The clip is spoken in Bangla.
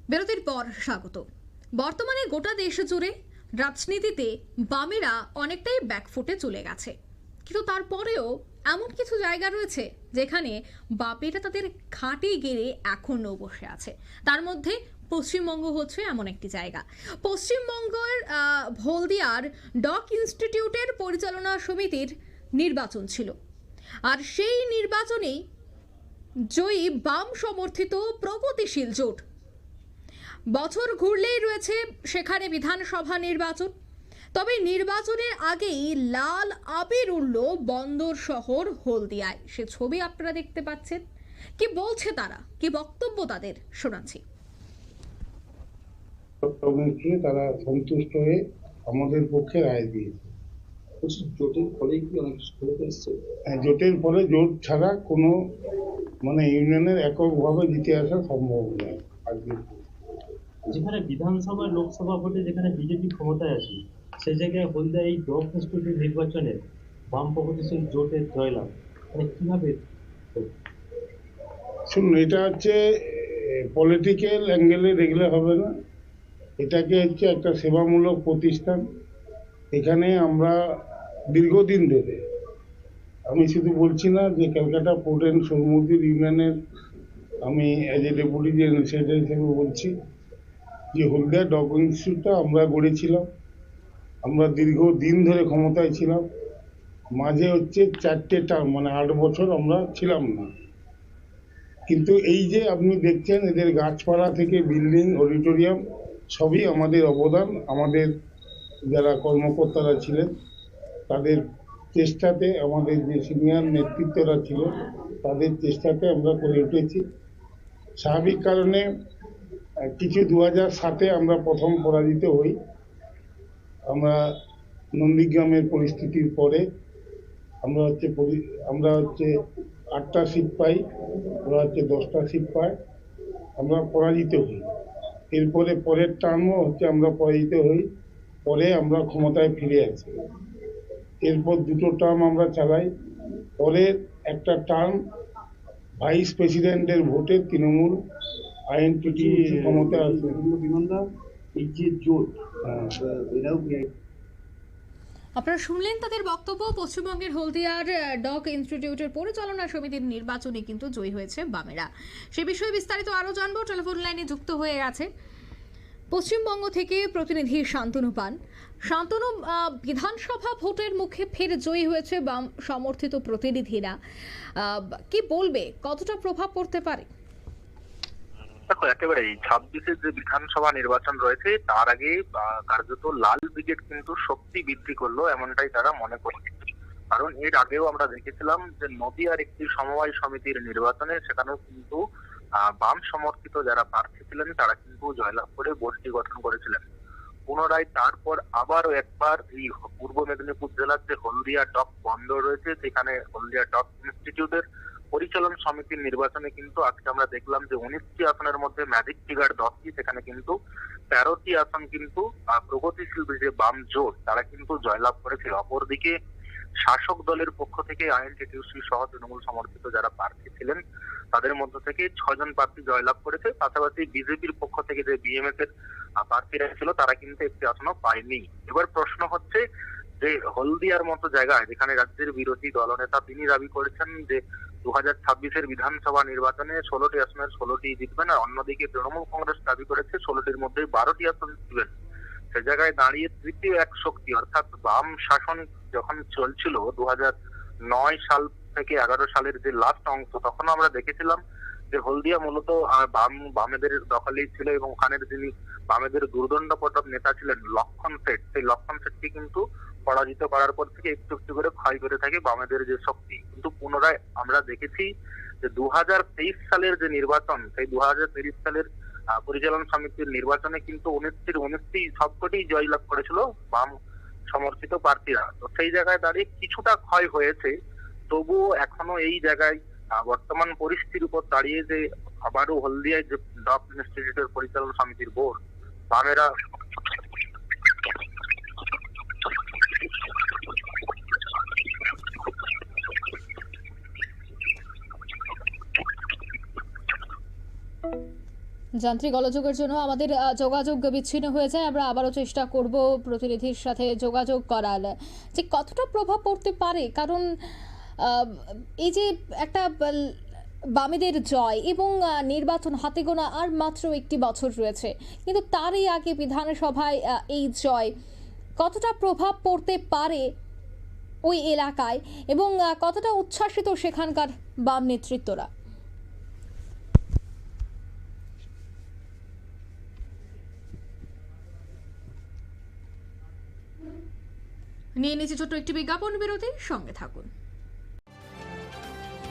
বিরতির পর স্বাগত। বর্তমানে গোটা দেশ জুড়ে রাজনীতিতে বামেরা অনেকটাই ব্যাকফুটে চলে গেছে, কিন্তু তারপরেও এমন কিছু জায়গা রয়েছে যেখানে বামেরা তাদের ঘাঁটি গেড়ে এখনো বসে আছে। তার মধ্যে পশ্চিমবঙ্গ হচ্ছে এমন একটি জায়গা। পশ্চিমবঙ্গের হলদিয়ার ডক ইনস্টিটিউটের পরিচালনা সমিতির নির্বাচন ছিল, আর সেই নির্বাচনেই জয়ী বাম সমর্থিত প্রগতিশীল জোট। বছর ঘুরলেই রয়েছে সেখানে বিধানসভা নির্বাচন। তবে নির্বাচনের আগেই লাল আবির উড়ল বন্দর শহর হলদিয়ায়। সে ছবি আপনারা দেখতে পাচ্ছেন। কি বলছে তারা, কি বক্তব্য তাদের শোনাচ্ছি। তারা সন্তুষ্ট হয়ে আমাদের পক্ষে রায় দিয়েছে। জোটের ফলে কি অনেক সুবিধা এসছে? জোটের ফলে জোট ছাড়া কোনো ইউনিয়নের এককভাবে জিতে আসা সম্ভব নয়। যেখানে বিধানসভা লোকসভা ভোটে যেখানে বিজেপি ক্ষমতায় আছে, সেই জায়গায় হলদিয়া এই ডক ইনস্টিটিউট নির্বাচনে বাম প্রগতিশীল জোটের জয়লাভ কিভাবে? শুনুন, এটা হচ্ছে পলিটিক্যাল অ্যাঙ্গেলে দেখলে হবে না। এটাকে হচ্ছে একটা সেবামূলক প্রতিষ্ঠান। এখানে আমরা দীর্ঘদিন ধরে, আমি শুধু বলছি না যে ক্যালকাটা পোর্ট অ্যান্ড সৌরমন্দির ইউনিয়নের আমি as a deputy general secretary হিসেবে বলছি যে হলদিয়া ডক ইনস্টিটিউটটা আমরা গড়েছিলাম। আমরা দীর্ঘদিন ধরে ক্ষমতায় ছিলাম। মাঝে হচ্ছে 4টে টার্ম, 8 বছর আমরা ছিলাম না। কিন্তু এই যে আপনি দেখছেন, এদের গাছপালা থেকে বিল্ডিং, অডিটোরিয়াম সবই আমাদের অবদান। আমাদের যারা কর্মকর্তারা ছিলেন তাদের চেষ্টাতে, আমাদের যে সিনিয়র নেতৃত্বরা ছিল তাদের চেষ্টাতে আমরা করে উঠেছি। স্বাভাবিক কারণে কিছু 2007-এ আমরা প্রথম পরাজিত হই। আমরা নন্দীগ্রামের পরিস্থিতির পরে আমরা হচ্ছে 8টা সিট পাই, ওরা হচ্ছে 10টা সিট পায়, আমরা পরাজিত হই। এরপরে পরের টার্মও হচ্ছে আমরা পরাজিত হই, পরে আমরা ক্ষমতায় ফিরে আসি। এরপর 2টো টার্ম আমরা চালাই। পরের একটা টার্ম ভাইস প্রেসিডেন্টের ভোটে তৃণমূল আইএনপিটি ক্ষমতায় আসে। এই যে জোট, এরাও আপনারা শুনলেন তাদের বক্তব্য। পশ্চিমবঙ্গের হলদিয়ার ডক ইনস্টিটিউটের পরিচালনা সমিতির নির্বাচনে কিন্তু জয়ী হয়েছে বামেরা। সে বিষয়ে বিস্তারিত আরো জানবো। টেলিফোন লাইনে যুক্ত হয়ে গেছে পশ্চিমবঙ্গ থেকে প্রতিনিধি শান্তনু পান। শান্তনু, বিধানসভা ভোটের মুখে ফের জয়ী হয়েছে বাম সমর্থিত প্রতিনিধিরা, কি বলবে, কতটা প্রভাব পড়তে পারে? দেখো, একেবারেই 26-এর যে বিধানসভা নির্বাচন রয়েছে তার আগে কার্যত লাল ব্রিগেড কিন্তু শক্তি বৃদ্ধি করলো, এমনটাই তারা মনে করছে। কারণ এর আগেও আমরা দেখেছিলাম যে নদিয়ার একটি সমবায় সমিতির নির্বাচনে সেখানেও কিন্তু বাম সমর্থিত যারা প্রার্থী ছিলেন তারা কিন্তু জয়লাভ করে বোর্ডটি গঠন করেছিলেন। পুনরায় তারপর আবারও একবার এই পূর্ব মেদিনীপুর জেলার যে হলদিয়া ডক বন্দর রয়েছে সেখানে হলদিয়া ডক ইনস্টিটিউটের পরিচালন সমিতির নির্বাচনে কিন্তু আজকে আমরা দেখলাম যে 19টি আসনের মধ্যে ম্যাজিক ফিগার 10টি, সেখানে কিন্তু 13টি আসন কিন্তু প্রগতিশীল যে বাম জোট তারা কিন্তু জয়লাভ করেছিল। অপরদিকে শাসক দলের পক্ষ থেকে আইএনটিটিউসি সহ তৃণমূল সমর্থিত যারা প্রার্থী ছিলেন তাদের মধ্য থেকে 6 জন প্রার্থী জয়লাভ করেছে। পাশাপাশি বিজেপির পক্ষ থেকে যে বিএমএস এর প্রার্থীরা ছিল তারা কিন্তু একটি আসনও পায়নি। এবার প্রশ্ন হচ্ছে যে হলদিয়ার মতো জায়গায় যেখানে রাজ্যের বিরোধী দলনেতা তিনি দাবি করেছেন যে 2026-এর বিধানসভা নির্বাচনে 16টি আসনের 16টি জিতবেন, আর অন্যদিকে তৃণমূল কংগ্রেস দাবি করেছে 16টির মধ্যে 12টি আসন জিতবেন। সে জায়গায় দাঁড়িয়ে তৃতীয় এক শক্তি অর্থাৎ বাম শাসন যখন চলছিল 2009 সাল থেকে 11 সালের যে লাস্ট অংশ, তখন আমরা দেখেছিলাম যে হলদিয়া মূলত বামেদের দখলেই ছিল এবং ওখানের যিনি বামেদের দুর্দণ্ড প্রতাপ নেতা ছিলেন লক্ষণ শেঠ, সেই লক্ষণ শেঠকে কিন্তু পরাজিত করার পর থেকে একটু একটু করে ক্ষয় করে থাকে বামেদের যে শক্তি। কিন্তু পুনরায় আমরা দেখেছি যে 2023 সালের যে নির্বাচন, সেই 2023 সালের পরিচালন সমিতির নির্বাচনে কিন্তু 19টি সবকটি জয়লাভ করেছিল বাম সমর্থিত প্রার্থীরা। তো সেই জায়গায় দাঁড়িয়ে কিছুটা ক্ষয় হয়েছে, তবুও এখনো এই জায়গায় বর্তমান পরিস্থিতির উপর দাঁড়িয়ে যে আবারও হলদিয়ায় যে ডক ইনস্টিটিউটের পরিচালনা সমিতির বোর্ড বামেরা যান্ত্রিক গোলযোগের জন্য আমাদের যোগাযোগ বিচ্ছিন্ন হয়ে যায়। আমরা আবারও চেষ্টা করব প্রতিনিধির সাথে যোগাযোগ করার, যে কতটা প্রভাব পড়তে পারে। কারণ এই যে একটা বামেদের জয় এবং নির্বাচন হাতে গোনা আর মাত্র একটি বছর রয়েছে, কিন্তু তারই আগে বিধানসভায় এই জয় কতটা প্রভাব পড়তে পারে ওই এলাকায়, এবং কতটা উচ্ছ্বাসিত সেখানকার বাম নেতৃত্বরা। নিয়ে নিচ্ছি ছোট্ট একটি বিজ্ঞাপন বিরতির সঙ্গে থাকুন।